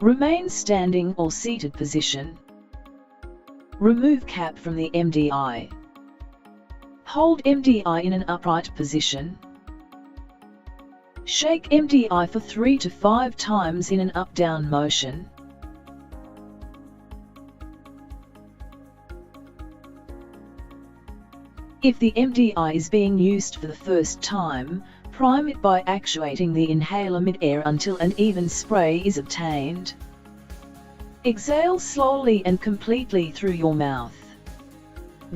Remain standing or seated position. Remove cap from the MDI. Hold MDI in an upright position. Shake MDI for 3 to 5 times in an up-down motion. If the MDI is being used for the first time, prime it by actuating the inhaler mid-air until an even spray is obtained. Exhale slowly and completely through your mouth.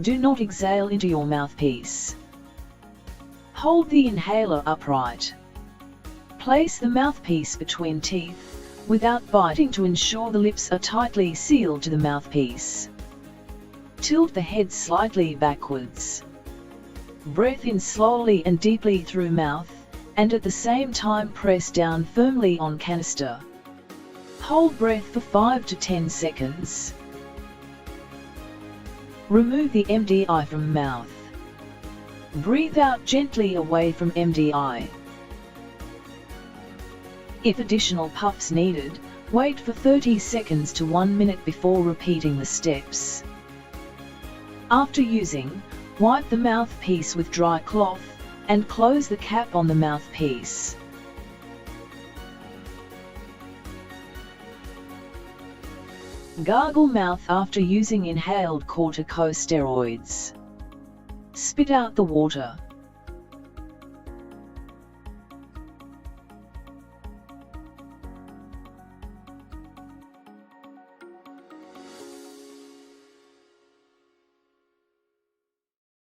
Do not exhale into your mouthpiece. Hold the inhaler upright. Place the mouthpiece between teeth, without biting, to ensure the lips are tightly sealed to the mouthpiece. Tilt the head slightly backwards. Breathe in slowly and deeply through mouth, and at the same time press down firmly on canister. Hold breath for 5 to 10 seconds. Remove the MDI from mouth. Breathe out gently away from MDI. If additional puffs needed, wait for 30 seconds to 1 minute before repeating the steps. After using, wipe the mouthpiece with dry cloth, and close the cap on the mouthpiece. Gargle mouth after using inhaled corticosteroids. Spit out the water.